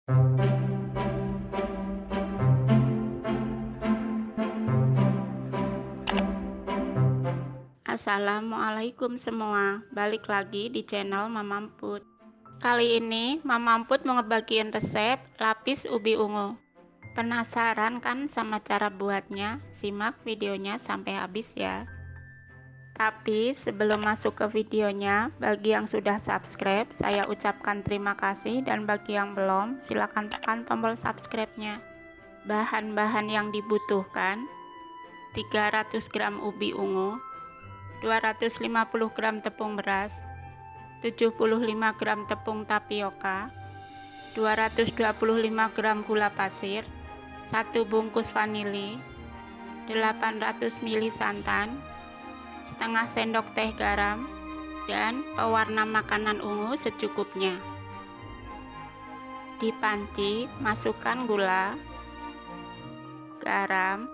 Assalamualaikum semua, balik lagi di channel Mama Emput. Kali ini Mama Emput mau ngebagiin resep lapis ubi ungu. Penasaran kan sama cara buatnya? Simak videonya sampai habis ya. Tapi sebelum masuk ke videonya, bagi yang sudah subscribe, saya ucapkan terima kasih, dan bagi yang belum, silahkan tekan tombol subscribe-nya. Bahan-bahan yang dibutuhkan: 300 gram ubi ungu, 250 gram tepung beras, 75 gram tepung tapioka, 225 gram gula pasir, 1 bungkus vanili, 800 ml santan, setengah sendok teh garam, dan pewarna makanan ungu secukupnya. Di panci masukkan gula, garam,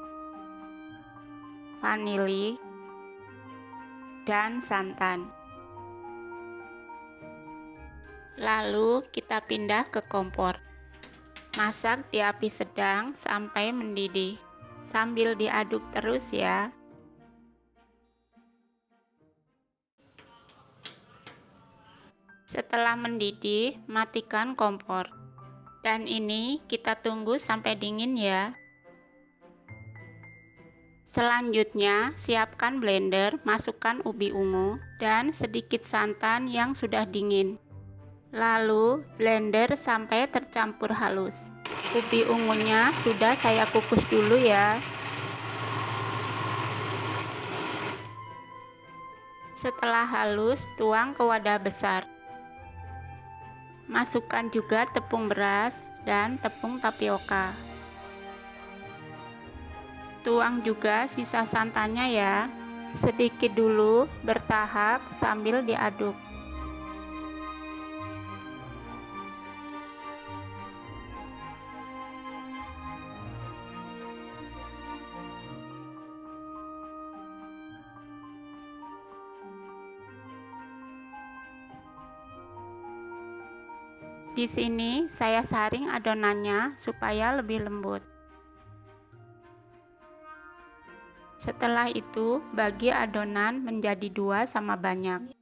vanili, dan santan. Lalu kita pindah ke kompor. Masak di api sedang sampai mendidih, sambil diaduk terus ya. Setelah mendidih, matikan kompor. Dan ini kita tunggu sampai dingin ya. Selanjutnya, siapkan blender, masukkan ubi ungu dan sedikit santan yang sudah dingin. Lalu blender sampai tercampur halus. Ubi ungunya sudah saya kukus dulu ya. Setelah halus, tuang ke wadah besar. Masukkan juga tepung beras dan tepung tapioka. Tuang juga sisa santannya ya. Sedikit dulu, bertahap sambil diaduk. Di sini saya saring adonannya supaya lebih lembut. Setelah itu, bagi adonan menjadi 2 sama banyak.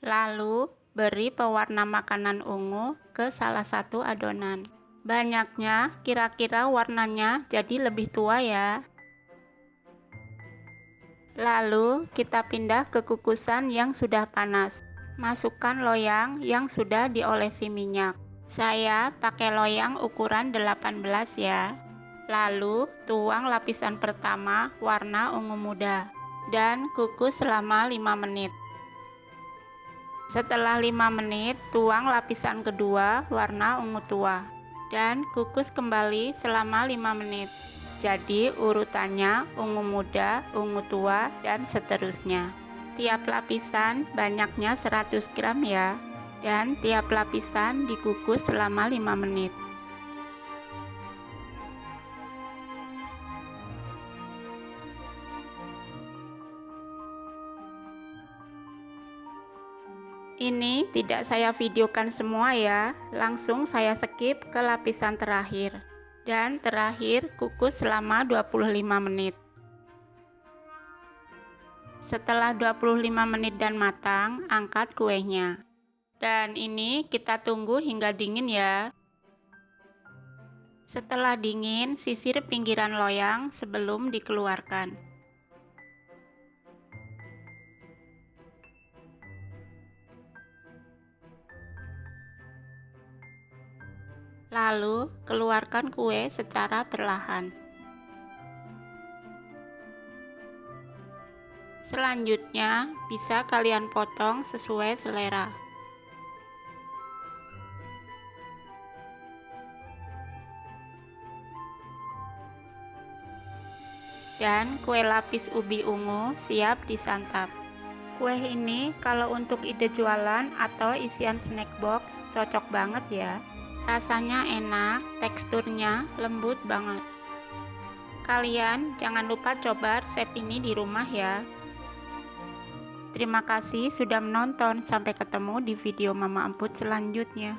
Lalu, beri pewarna makanan ungu ke salah satu adonan. Banyaknya kira-kira warnanya jadi lebih tua ya. Lalu, kita pindah ke kukusan yang sudah panas. Masukkan loyang yang sudah diolesi minyak. Saya pakai loyang ukuran 18 ya. Lalu tuang lapisan pertama warna ungu muda dan kukus selama 5 menit. Setelah 5 menit, tuang lapisan kedua warna ungu tua dan kukus kembali selama 5 menit. Jadi urutannya ungu muda, ungu tua, dan seterusnya. Tiap lapisan banyaknya 100 gram ya, dan tiap lapisan dikukus selama 5 menit. Ini tidak saya videokan semua ya, langsung saya skip ke lapisan terakhir. Dan terakhir kukus selama 25 menit. Setelah 25 menit dan matang, angkat kuenya. Dan ini kita tunggu hingga dingin ya. Setelah dingin, sisir pinggiran loyang sebelum dikeluarkan. Lalu, keluarkan kue secara perlahan. Selanjutnya, bisa kalian potong sesuai selera. Dan kue lapis ubi ungu siap disantap. Kue ini kalau untuk ide jualan atau isian snack box cocok banget ya. Rasanya enak, teksturnya lembut banget. Kalian jangan lupa coba resep ini di rumah ya. Terima kasih sudah menonton, sampai ketemu di video Mama Emput selanjutnya.